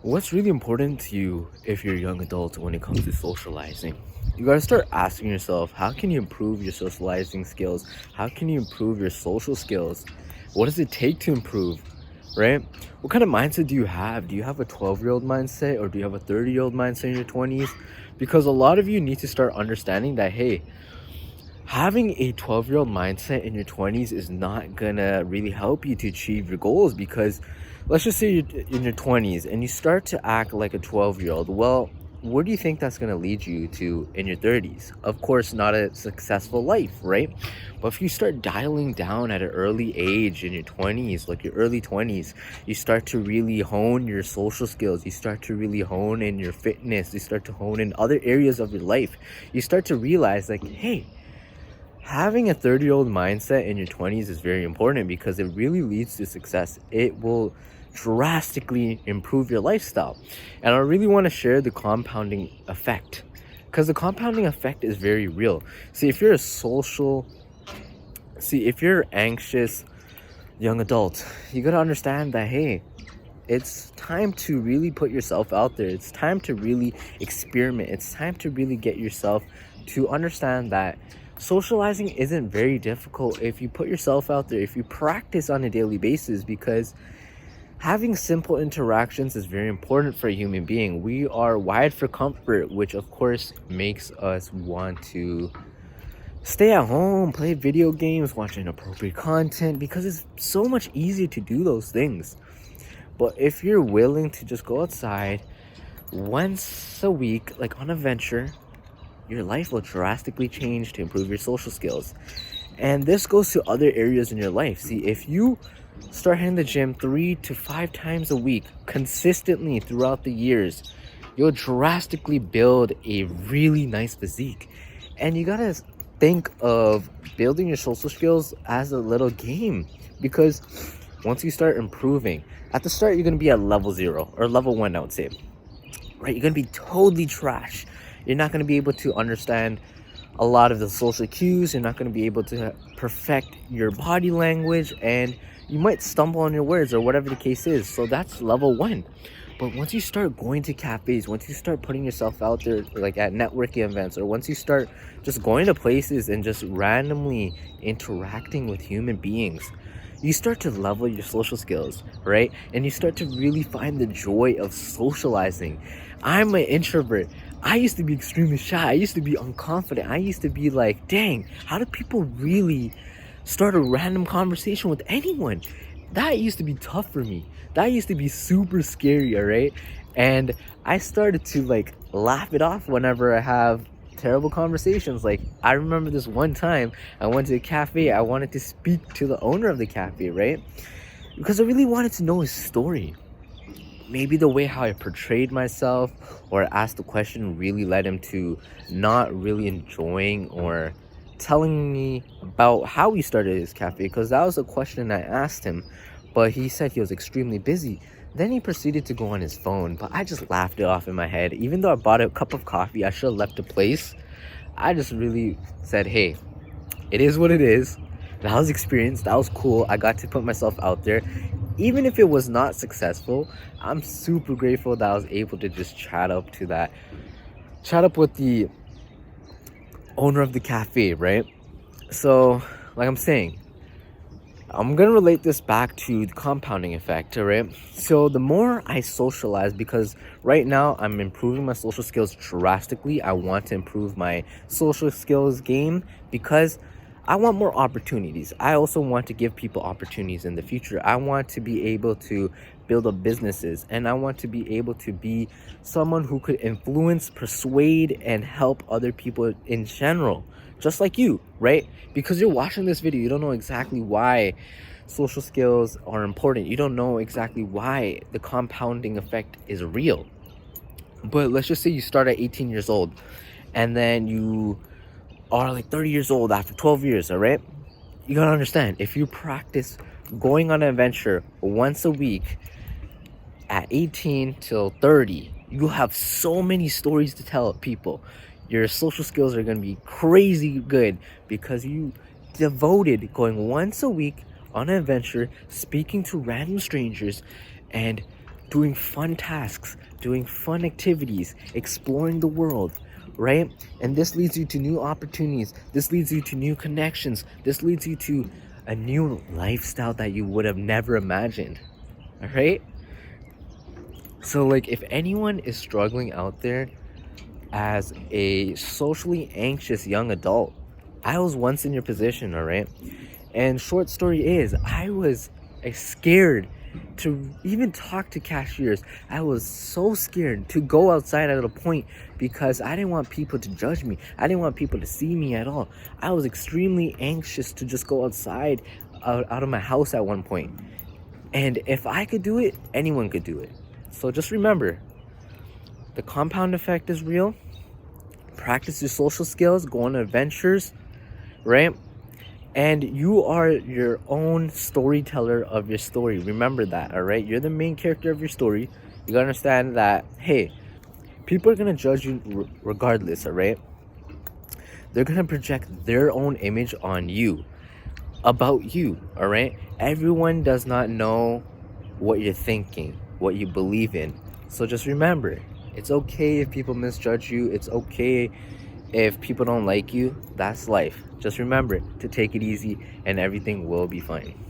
What's really important to you if you're a young adult when it comes to socializing? You gotta start asking yourself, how can you improve your socializing skills? How can you improve your social skills? What does it take to improve? Right? What kind of mindset do you have? Do you have a 12-year-old mindset or do you have a 30-year-old mindset in your 20s? Because a lot of you need to start understanding that, hey, having a 12-year-old mindset in your 20s is not gonna really help you to achieve your goals because let's just say you're in your 20s and you start to act like a 12-year-old. Well, where do you think that's going to lead you to in your 30s? Of course, not a successful life, right? But if you start dialing down at an early age in your 20s, like your early 20s, you start to really hone your social skills. You start to really hone in your fitness. You start to hone in other areas of your life. You start to realize, like, hey, having a 30-year-old mindset in your 20s is very important because it really leads to success. It will drastically improve your lifestyle. And I really want to share the compounding effect because the compounding effect is very real. See, if you're anxious young adult, you got to understand that, hey, it's time to really put yourself out there. It's time to really experiment. It's time to really get yourself to understand that socializing isn't very difficult if you put yourself out there, if you practice on a daily basis, because having simple interactions is very important for a human being. We are wired for comfort, which of course makes us want to stay at home, play video games, watch inappropriate content, because it's so much easier to do those things. But if you're willing to just go outside once a week, like on a venture, your life will drastically change to improve your social skills. And this goes to other areas in your life. See, if you start hitting the gym 3 to 5 times a week consistently throughout the years, you'll drastically build a really nice physique. And you gotta think of building your social skills as a little game, because once you start improving, at the start you're gonna be at level 0 or level 1, I would say, right? You're gonna be totally trash. You're not gonna be able to understand a lot of the social cues. You're not gonna be able to perfect your body language, and you might stumble on your words or whatever the case is. So that's level 1. But once you start going to cafes, once you start putting yourself out there, like at networking events, or once you start just going to places and just randomly interacting with human beings, you start to level your social skills, right? And you start to really find the joy of socializing. I'm an introvert. I used to be extremely shy. I used to be unconfident. I used to be like, dang, how do people really start a random conversation with anyone? That used to be tough for me. That used to be super scary, all right? And I started to like laugh it off whenever I have terrible conversations. Like, I remember this one time I went to a cafe. I wanted to speak to the owner of the cafe, right? Because I really wanted to know his story. Maybe the way how I portrayed myself or asked the question really led him to not really enjoying or telling me about how he started his cafe, because that was a question I asked him, but he said he was extremely busy. Then he proceeded to go on his phone, but I just laughed it off in my head. Even though I bought a cup of coffee, I should have left the place. I just really said, hey, it is what it is. That was experience. That was cool. I got to put myself out there. Even if it was not successful, I'm super grateful that I was able to just chat up with the owner of the cafe, right? So, like I'm saying, I'm gonna relate this back to the compounding effect, all right? So the more I socialize, because right now I'm improving my social skills drastically. I want to improve my social skills game because I want more opportunities. I also want to give people opportunities in the future. I want to be able to build up businesses, and I want to be able to be someone who could influence, persuade, and help other people in general, just like you, right? Because you're watching this video, you don't know exactly why social skills are important. You don't know exactly why the compounding effect is real. But let's just say you start at 18 years old and then you are like 30 years old after 12 years, all right? You gotta understand, if you practice going on an adventure once a week at 18 till 30, you have so many stories to tell people. Your social skills are going to be crazy good because you devoted going once a week on an adventure, speaking to random strangers, and doing fun tasks, doing fun activities, exploring the world, right? And this leads you to new opportunities. This leads you to new connections. This leads you to a new lifestyle that you would have never imagined. All right? So, like, if anyone is struggling out there as a socially anxious young adult, I was once in your position, all right? And short story is, I was scared to even talk to cashiers. I was so scared to go outside at a point because I didn't want people to judge me. I didn't want people to see me at all. I was extremely anxious to just go outside out of my house at one point. And if I could do it, anyone could do it. So just remember, the compound effect is real. Practice your social skills, go on adventures, right? And you are your own storyteller of your story. Remember that, all right? You're the main character of your story. You gotta understand that, hey, people are gonna judge you regardless, all right? They're gonna project their own image on you, about you, all right? Everyone does not know what you're thinking, what you believe in. So just remember, it's okay if people misjudge you. It's okay if people don't like you. That's life. Just remember to take it easy and everything will be fine.